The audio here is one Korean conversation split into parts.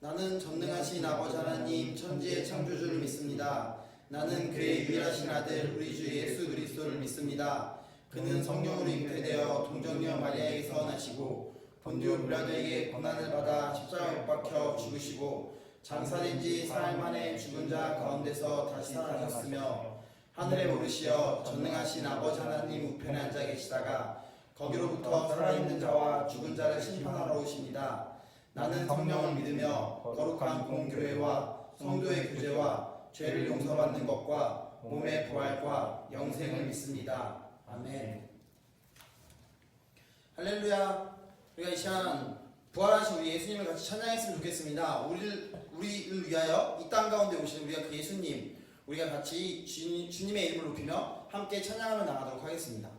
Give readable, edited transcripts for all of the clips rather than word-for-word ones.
나는 전능하신 아버지 하나님 천지의 창조주를 믿습니다. 나는 그의 유일하신 아들 우리 주 예수 그리스도를 믿습니다. 그는 성령으로 잉태되어 동정녀 마리아에게서 나시고 본디오 빌라도에게 고난을 받아 십자가에 못 박혀 죽으시고 장사된 지 사흘 만에 죽은 자 가운데서 다시 살아나셨으며 하늘에 오르시어 전능하신 아버지 하나님 우편에 앉아 계시다가 거기로부터 살아있는 자와 죽은 자를 심판하러 오십니다. 나는 성령을 믿으며 거룩한 공교회와 성도의 교제와 죄를 용서받는 것과 몸의 부활과 영생을 믿습니다. 아멘. 할렐루야. 우리가 이 시간 부활하신 우리 예수님을 같이 찬양했으면 좋겠습니다. 우리를 위하여 이 땅 가운데 오신 우리가 그 예수님, 우리가 같이 주님의 이름을 높이며 함께 찬양하며 나가도록 하겠습니다.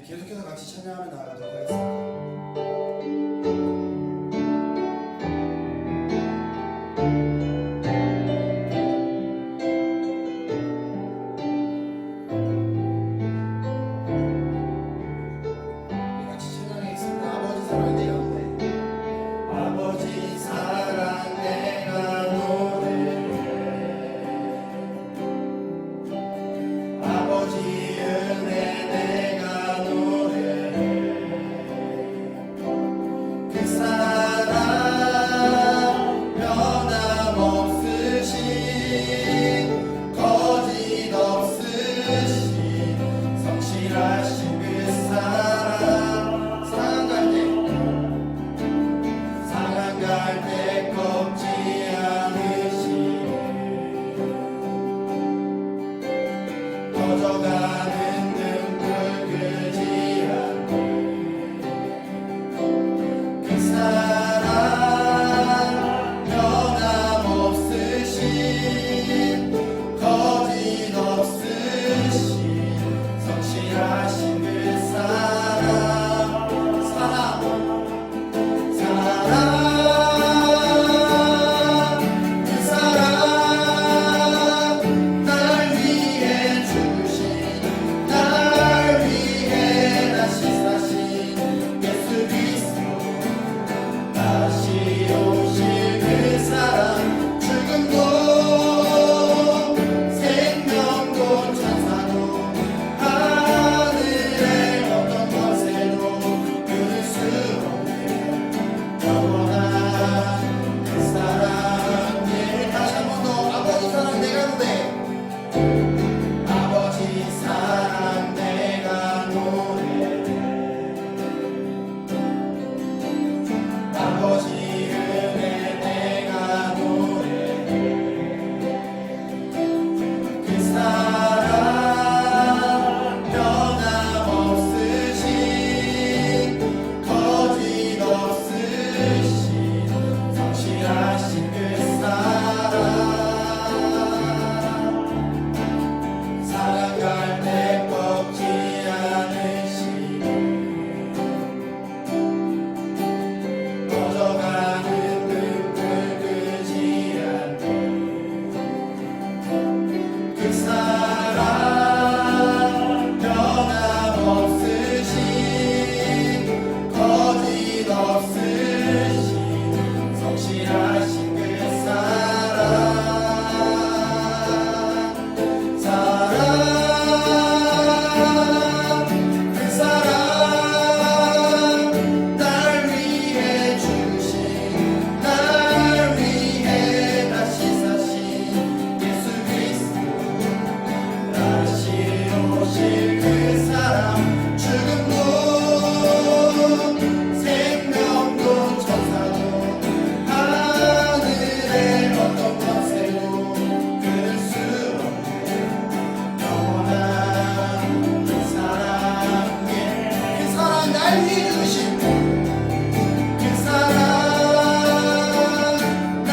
계속해서 같이 찬양하며 나아가도록 하겠습니다. 사랑 변함없으신 거짓 없으신 성실하신 그 사랑 그 사랑 날 위해 주신 날 위해 다시 사신 예수 그리스도 다시 오실 그 사랑 죽음도 생명도 천사도 하늘의 어떤 권세도 끊을 수 없는 영원한 그 사랑에 그 사랑 날 위해 주신 그 사랑 날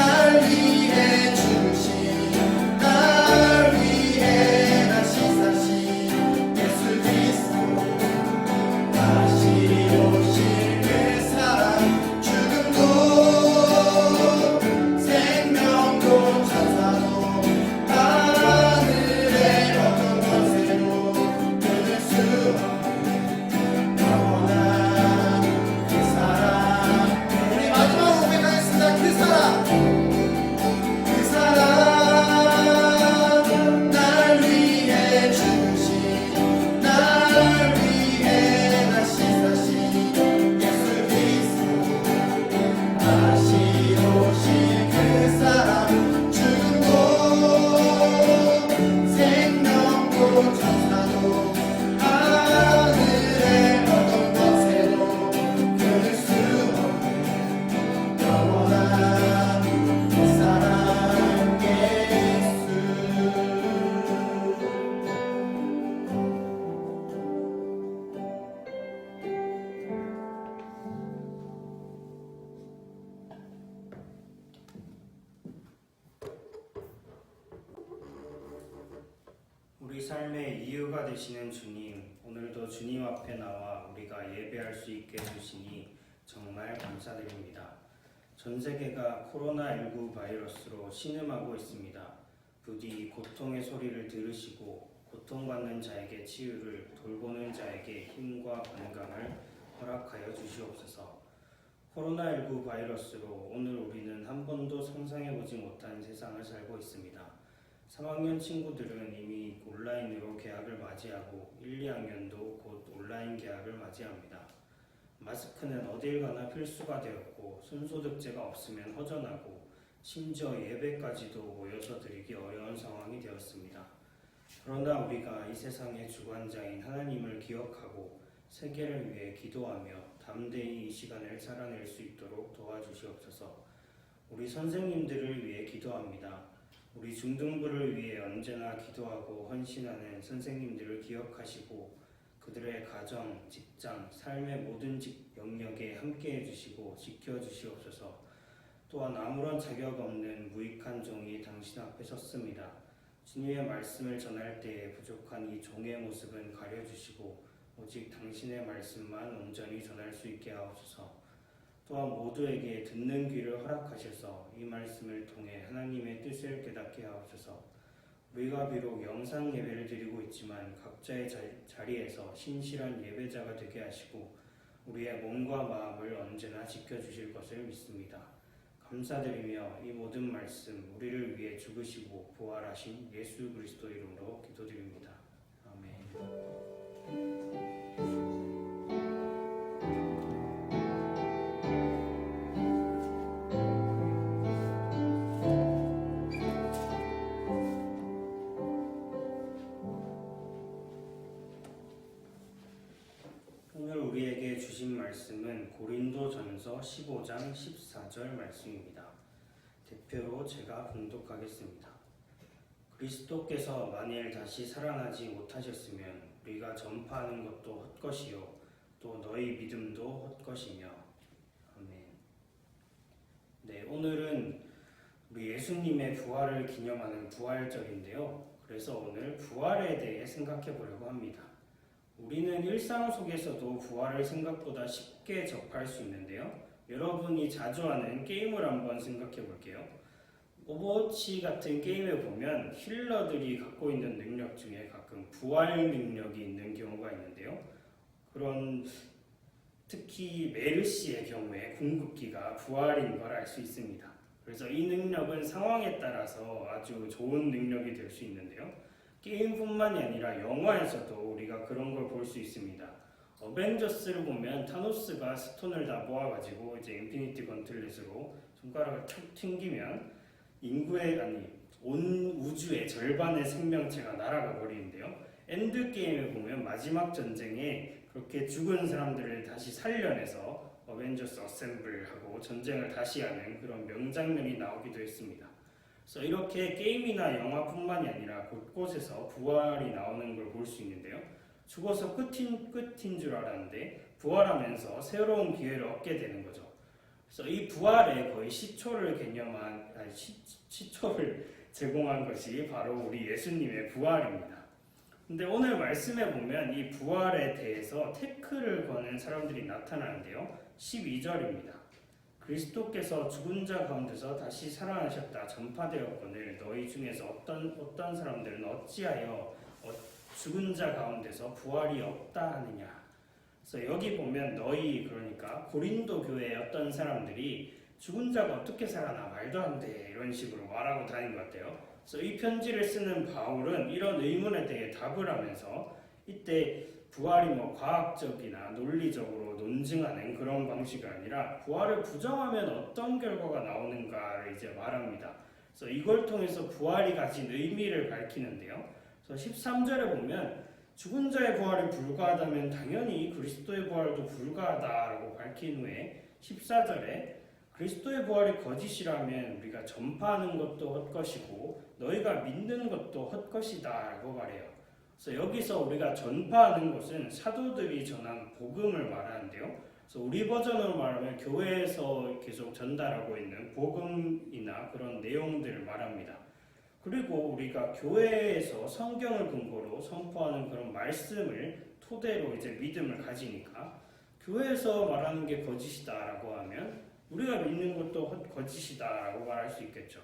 위해 주신 날 위해 다시 사신 예수 그리스도 다시 오실 그 사랑 죽음도 생명도 천사도 하늘의 어떤 권세도 끊을 수 없는 영원한 그 사랑 우리 마지막으로 고백하겠습니다. 그 사랑 그 사랑 날 위해 주신 날 위해 다시 사신 예수 그리스도 다시 오실 그 사랑 죽음도 생명도 천사도 하늘의 어떤 권세도 끊을 수 없는 영원한 그 사랑 예수 우리 삶의 이유가 되시는 주님, 오늘도 주님 앞에 나와 우리가 예배할 수 있게 해주시니 정말 감사드립니다. 전 세계가 코로나19 바이러스로 신음하고 있습니다. 부디 고통의 소리를 들으시고 고통받는 자에게 치유를, 돌보는 자에게 힘과 건강을 허락하여 주시옵소서. 코로나19 바이러스로 오늘 우리는 한 번도 상상해보지 못한 세상을 살고 있습니다. 3학년 친구들은 이미 온라인으로 개학을 맞이하고 1, 2학년도 곧 온라인 개학을 맞이합니다. 마스크는 어딜 가나 필수가 되었고 손소독제가 없으면 허전하고 심지어 예배까지도 모여서 드리기 어려운 상황이 되었습니다. 그러나 우리가 이 세상의 주관자인 하나님을 기억하고 세계를 위해 기도하며 담대히 이 시간을 살아낼 수 있도록 도와주시옵소서. 우리 선생님들을 위해 기도합니다. 우리 중등부를 위해 언제나 기도하고 헌신하는 선생님들을 기억하시고 그들의 가정, 직장, 삶의 모든 영역에 함께해 주시고 지켜주시옵소서. 또한 아무런 자격 없는 무익한 종이 당신 앞에 섰습니다. 주님의 말씀을 전할 때에 부족한 이 종의 모습은 가려주시고 오직 당신의 말씀만 온전히 전할 수 있게 하옵소서. 또한 모두에게 듣는 귀를 허락하셔서 이 말씀을 통해 하나님의 뜻을 깨닫게 하옵소서. 우리가 비록 영상 예배를 드리고 있지만 각자의 자리에서 신실한 예배자가 되게 하시고 우리의 몸과 마음을 언제나 지켜주실 것을 믿습니다. 감사드리며 이 모든 말씀 우리를 위해 죽으시고 부활하신 예수 그리스도 이름으로 기도드립니다. 아멘. 오늘 우리에게 주신 말씀은 고린도전서 15장 14절 말씀입니다. 대표로 제가 봉독하겠습니다. 그리스도께서 만일 다시 살아나지 못하셨으면 우리가 전파하는 것도 헛것이요 또 너희 믿음도 헛것이며. 아멘. 네, 오늘은 우리 예수님의 부활을 기념하는 부활절인데요. 그래서 오늘 부활에 대해 생각해 보려고 합니다. 우리는 일상 속에서도 부활을 생각보다 쉽게 접할 수 있는데요. 여러분이 자주 하는 게임을 한번 생각해 볼게요. 오버워치 같은 게임에 보면 힐러들이 갖고 있는 능력 중에 가끔 부활 능력이 있는 경우가 있는데요. 그런 특히 메르시의 경우에 궁극기가 부활인 걸 알 수 있습니다. 그래서 이 능력은 상황에 따라서 아주 좋은 능력이 될 수 있는데요. 게임뿐만이 아니라 영화에서도 우리가 그런 걸 볼 수 있습니다. 어벤져스를 보면 타노스가 스톤을 다 모아가지고 이제 인피니티 건틀렛으로 손가락을 툭 튕기면 온 우주의 절반의 생명체가 날아가 버리는데요. 엔드게임에 보면 마지막 전쟁에 그렇게 죽은 사람들을 다시 살려내서 어벤져스 어셈블하고 전쟁을 다시 하는 그런 명장면이 나오기도 했습니다. 그래서 이렇게 게임이나 영화뿐만이 아니라 곳곳에서 부활이 나오는 걸 볼 수 있는데요. 죽어서 끝인 줄 알았는데 부활하면서 새로운 기회를 얻게 되는 거죠. 그래서 이 부활에 거의 시초를 제공한 것이 바로 우리 예수님의 부활입니다. 근데 오늘 말씀에 보면 이 부활에 대해서 태클을 거는 사람들이 나타나는데요. 12절입니다. 그리스도께서 죽은 자 가운데서 다시 살아나셨다 전파되었거늘 너희 중에서 어떤 사람들은 어찌하여 죽은 자 가운데서 부활이 없다 하느냐. 그래서 여기 보면 너희 그러니까 고린도 교회의 어떤 사람들이 죽은 자가 어떻게 살아나 말도 안 돼 이런 식으로 말하고 다닌 것 같아요. 그래서 이 편지를 쓰는 바울은 이런 의문에 대해 답을 하면서 이때 부활이 과학적이나 논리적으로 논증하는 그런 방식이 아니라 부활을 부정하면 어떤 결과가 나오는가를 이제 말합니다. 그래서 이걸 통해서 부활이 가진 의미를 밝히는데요. 그래서 13절에 보면 죽은 자의 부활이 불가하다면 당연히 그리스도의 부활도 불가하다라고 밝힌 후에 14절에 그리스도의 부활이 거짓이라면 우리가 전파하는 것도 헛것이고 너희가 믿는 것도 헛것이다 라고 말해요. 그래서 여기서 우리가 전파하는 것은 사도들이 전한 복음을 말하는데요. 그래서 우리 버전으로 말하면 교회에서 계속 전달하고 있는 복음이나 그런 내용들을 말합니다. 그리고 우리가 교회에서 성경을 근거로 선포하는 그런 말씀을 토대로 이제 믿음을 가지니까 교회에서 말하는 게 거짓이다라고 하면 우리가 믿는 것도 거짓이다라고 말할 수 있겠죠.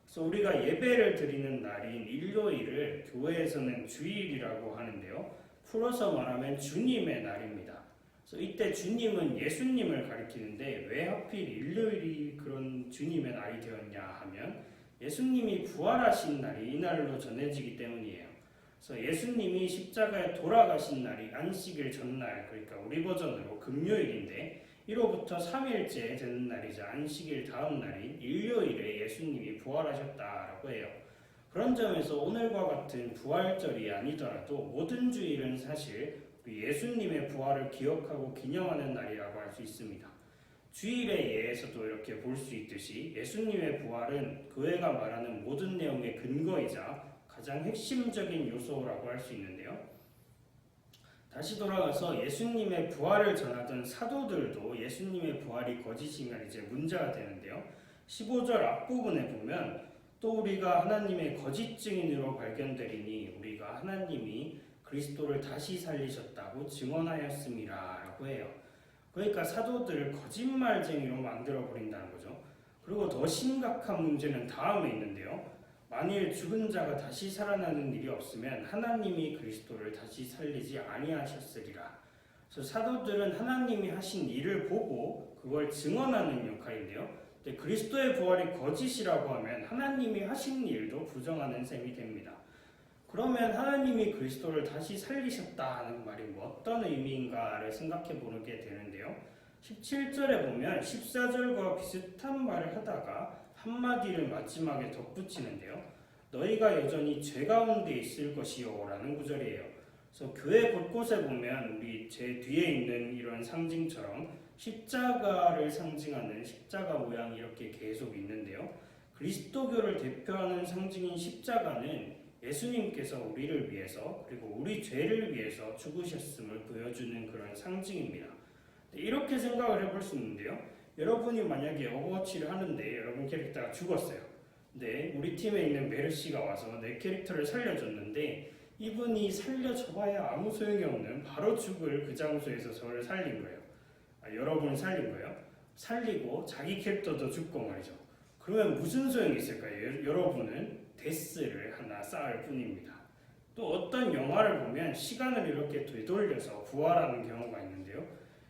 그래서 우리가 예배를 드리는 날인 일요일을 교회에서는 주일이라고 하는데요. 풀어서 말하면 주님의 날입니다. 그래서 이때 주님은 예수님을 가리키는데 왜 하필 일요일이 그런 주님의 날이 되었냐 하면 예수님이 부활하신 날이 이날로 전해지기 때문이에요. 그래서 예수님이 십자가에 돌아가신 날이 안식일 전날, 그러니까 우리 버전으로 금요일인데 이로부터 3일째 되는 날이자 안식일 다음 날인 일요일에 예수님이 부활하셨다라고 해요. 그런 점에서 오늘과 같은 부활절이 아니더라도 모든 주일은 사실 예수님의 부활을 기억하고 기념하는 날이라고 할 수 있습니다. 주일의 예에서도 이렇게 볼 수 있듯이 예수님의 부활은 교회가 말하는 모든 내용의 근거이자 가장 핵심적인 요소라고 할 수 있는데요. 다시 돌아가서 예수님의 부활을 전하던 사도들도 예수님의 부활이 거짓이면 이제 문제가 되는데요. 15절 앞부분에 보면 또 우리가 하나님의 거짓 증인으로 발견되리니 우리가 하나님이 그리스도를 다시 살리셨다고 증언하였음이라 라고 해요. 그러니까 사도들을 거짓말쟁이로 만들어버린다는 거죠. 그리고 더 심각한 문제는 다음에 있는데요. 만일 죽은 자가 다시 살아나는 일이 없으면 하나님이 그리스도를 다시 살리지 아니하셨으리라. 그래서 사도들은 하나님이 하신 일을 보고 그걸 증언하는 역할인데요. 근데 그리스도의 부활이 거짓이라고 하면 하나님이 하신 일도 부정하는 셈이 됩니다. 그러면 하나님이 그리스도를 다시 살리셨다는 말이 어떤 의미인가를 생각해 보게 되는데요. 17절에 보면 14절과 비슷한 말을 하다가 한마디를 마지막에 덧붙이는데요. 너희가 여전히 죄 가운데 있을 것이요 라는 구절이에요. 그래서 교회 곳곳에 보면 우리 제 뒤에 있는 이런 상징처럼 십자가를 상징하는 십자가 모양이 이렇게 계속 있는데요. 그리스도교를 대표하는 상징인 십자가는 예수님께서 우리를 위해서 그리고 우리 죄를 위해서 죽으셨음을 보여주는 그런 상징입니다. 이렇게 생각을 해볼 수 있는데요. 여러분이 만약에 오버워치를 하는데 여러분 캐릭터가 죽었어요. 근데 우리 팀에 있는 메르시가 와서 내 캐릭터를 살려줬는데 이분이 살려줘봐야 아무 소용이 없는 바로 죽을 그 장소에서 저를 살린 거예요. 여러분을 살린 거예요. 살리고 자기 캐릭터도 죽고 말이죠. 그러면 무슨 소용이 있을까요? 여러분은 데스를 하나 쌓을 뿐입니다. 또 어떤 영화를 보면 시간을 이렇게 되돌려서 부활하는 경우가 있는데요.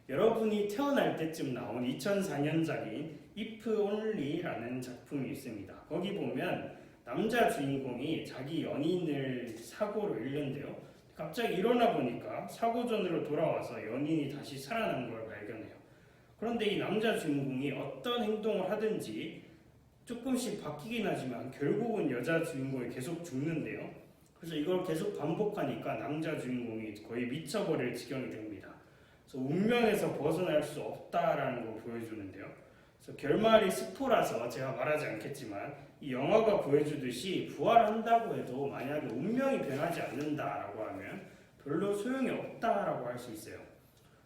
여러분이 태어날 때쯤 나온 2004년작인 If Only라는 작품이 있습니다. 거기 보면 남자 주인공이 자기 연인을 사고로 잃는데요. 갑자기 일어나 보니까 사고 전으로 돌아와서 연인이 다시 살아난 걸 발견해요. 그런데 이 남자 주인공이 어떤 행동을 하든지 조금씩 바뀌긴 하지만 결국은 여자 주인공이 계속 죽는데요. 그래서 이걸 계속 반복하니까 남자 주인공이 거의 미쳐버릴 지경이 됩니다. 그래서 운명에서 벗어날 수 없다라는 걸 보여주는데요. 그래서 결말이 스포라서 제가 말하지 않겠지만 이 영화가 보여주듯이 부활한다고 해도 만약에 운명이 변하지 않는다라고 하면 별로 소용이 없다라고 할 수 있어요.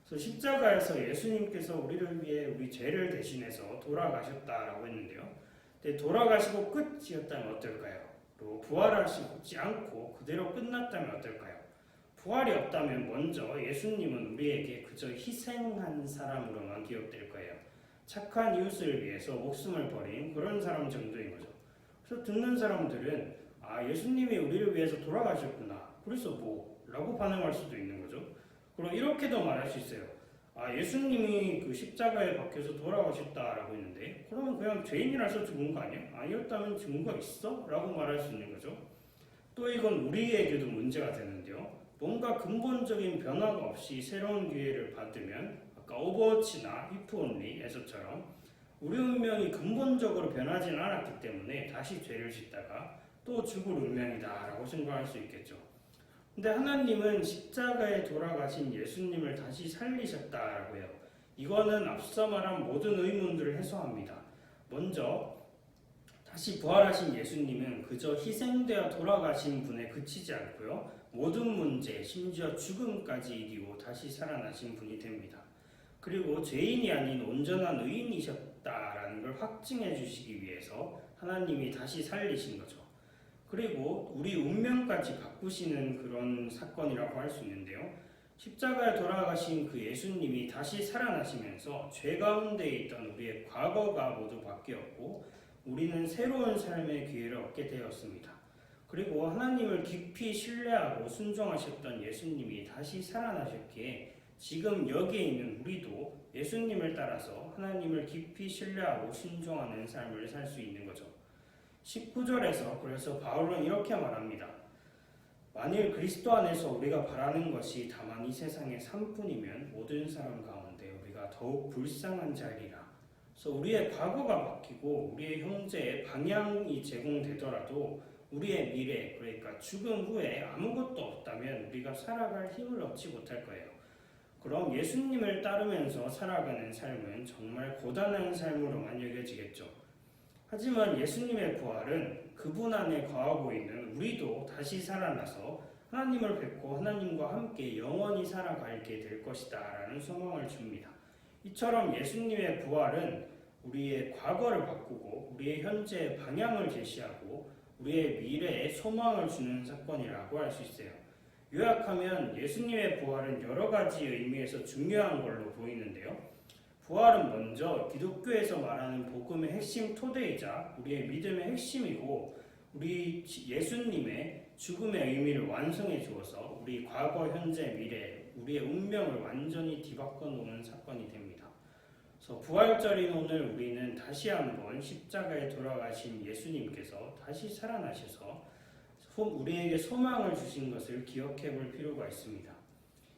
그래서 십자가에서 예수님께서 우리를 위해 우리 죄를 대신해서 돌아가셨다라고 했는데요. 근데 돌아가시고 끝이었다면 어떨까요? 또 부활하시지 않고 그대로 끝났다면 어떨까요? 부활이 없다면 먼저 예수님은 우리에게 그저 희생한 사람으로만 기억될 거예요. 착한 이웃을 위해서 목숨을 버린 그런 사람 정도인 거죠. 그래서 듣는 사람들은 예수님이 우리를 위해서 돌아가셨구나. 그래서 뭐? 라고 반응할 수도 있는 거죠. 그리고 이렇게도 말할 수 있어요. 예수님이 그 십자가에 박혀서 돌아가셨다라고 했는데 그러면 그냥 죄인이라서 죽은 거 아니야? 아니었다면 증거가 있어? 라고 말할 수 있는 거죠. 또 이건 우리에게도 문제가 되는데요. 뭔가 근본적인 변화가 없이 새로운 기회를 받으면 아까 오버워치나 If Only에서처럼 우리 운명이 근본적으로 변하지는 않았기 때문에 다시 죄를 짓다가 또 죽을 운명이다라고 생각할 수 있겠죠. 근데 하나님은 십자가에 돌아가신 예수님을 다시 살리셨다라고 해요. 이거는 앞서 말한 모든 의문들을 해소합니다. 먼저 다시 부활하신 예수님은 그저 희생되어 돌아가신 분에 그치지 않고요. 모든 문제, 심지어 죽음까지 이기고 다시 살아나신 분이 됩니다. 그리고 죄인이 아닌 온전한 의인이셨다라는 걸 확증해 주시기 위해서 하나님이 다시 살리신 거죠. 그리고 우리 운명까지 바꾸시는 그런 사건이라고 할 수 있는데요. 십자가에 돌아가신 그 예수님이 다시 살아나시면서 죄 가운데 있던 우리의 과거가 모두 바뀌었고 우리는 새로운 삶의 기회를 얻게 되었습니다. 그리고 하나님을 깊이 신뢰하고 순종하셨던 예수님이 다시 살아나셨기에 지금 여기에 있는 우리도 예수님을 따라서 하나님을 깊이 신뢰하고 순종하는 삶을 살 수 있는 거죠. 19절에서 그래서 바울은 이렇게 말합니다. 만일 그리스도 안에서 우리가 바라는 것이 다만 이 세상의 삶뿐이면 모든 사람 가운데 우리가 더욱 불쌍한 자리라. 그래서 우리의 과거가 바뀌고 우리의 형제의 방향이 제공되더라도 우리의 미래, 그러니까 죽음 후에 아무것도 없다면 우리가 살아갈 힘을 얻지 못할 거예요. 그럼 예수님을 따르면서 살아가는 삶은 정말 고단한 삶으로만 여겨지겠죠. 하지만 예수님의 부활은 그분 안에 거하고 있는 우리도 다시 살아나서 하나님을 뵙고 하나님과 함께 영원히 살아가게 될 것이다 라는 소망을 줍니다. 이처럼 예수님의 부활은 우리의 과거를 바꾸고 우리의 현재의 방향을 제시하고 우리의 미래에 소망을 주는 사건이라고 할 수 있어요. 요약하면 예수님의 부활은 여러 가지 의미에서 중요한 걸로 보이는데요. 부활은 먼저 기독교에서 말하는 복음의 핵심 토대이자 우리의 믿음의 핵심이고 우리 예수님의 죽음의 의미를 완성해 주어서 우리 과거, 현재, 미래, 우리의 운명을 완전히 뒤바꿔 놓는 사건이 됩니다. 그래서 부활절인 오늘 우리는 다시 한번 십자가에 돌아가신 예수님께서 다시 살아나셔서 우리에게 소망을 주신 것을 기억해 볼 필요가 있습니다.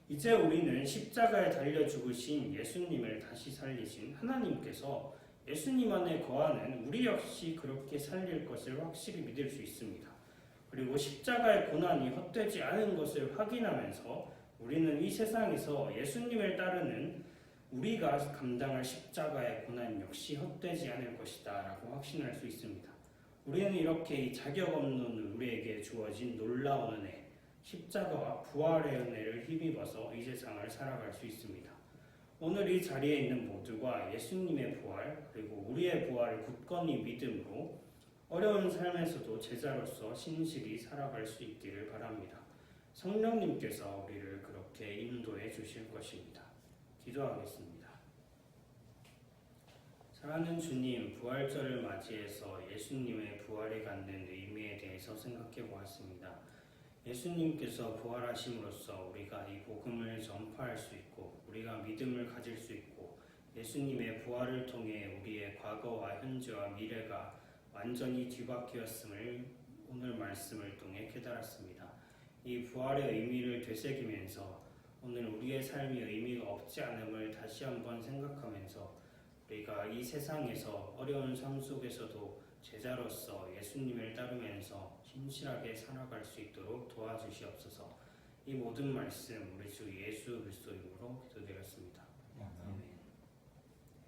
이제 우리는 십자가에 달려 죽으신 예수님을 다시 살리신 하나님께서 예수님 안에 거하는 우리 역시 그렇게 살릴 것을 확실히 믿을 수 있습니다. 그리고 십자가의 고난이 헛되지 않은 것을 확인하면서 우리는 이 세상에서 예수님을 따르는 우리가 감당할 십자가의 고난 역시 헛되지 않을 것이다 라고 확신할 수 있습니다. 우리는 이렇게 이 자격 없는 우리에게 주어진 놀라운 은혜, 십자가와 부활의 은혜를 힘입어서 이 세상을 살아갈 수 있습니다. 오늘 이 자리에 있는 모두가 예수님의 부활 그리고 우리의 부활을 굳건히 믿음으로 어려운 삶에서도 제자로서 신실히 살아갈 수 있기를 바랍니다. 성령님께서 우리를 그렇게 인도해 주실 것입니다. 기도하겠습니다. 사랑하는 주님, 부활절을 맞이해서 예수님의 부활에 갖는 의미에 대해서 생각해 보았습니다. 예수님께서 부활하심으로써 우리가 이 복음을 전파할 수 있고 우리가 믿음을 가질 수 있고 예수님의 부활을 통해 우리의 과거와 현재와 미래가 완전히 뒤바뀌었음을 오늘 말씀을 통해 깨달았습니다. 이 부활의 의미를 되새기면서 오늘 우리의 삶이 의미가 없지 않음을 다시 한번 생각하면서 우리가 이 세상에서 어려운 삶 속에서도 제자로서 예수님을 따르면서 신실하게 살아갈 수 있도록 도와주시옵소서. 이 모든 말씀 우리 주 예수 그리스도 이름으로 기도드렸습니다. 아멘.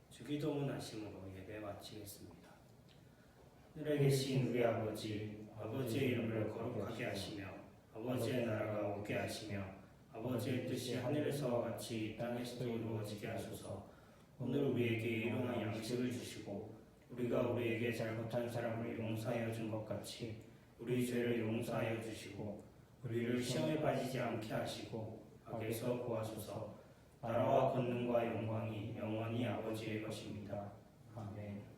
주기도문 하심으로 예배 마치겠습니다. 하늘에 계신 우리 아버지, 아버지의 이름을 거룩하게 하시며 아버지의 나라가 오게 하시며 아버지의 뜻이 하늘에서 같이 이 땅에서도 이루어지게 하소서. 오늘 우리에게 일용할 양식을 주시고 우리가 우리에게 잘못한 사람을 용서하여 준 것 같이 우리 죄를 용서하여 주시고 우리를 시험에 빠지지 않게 하시고 악에서 구하소서. 나라와 권능과 영광이 영원히 아버지의 것입니다. 아멘.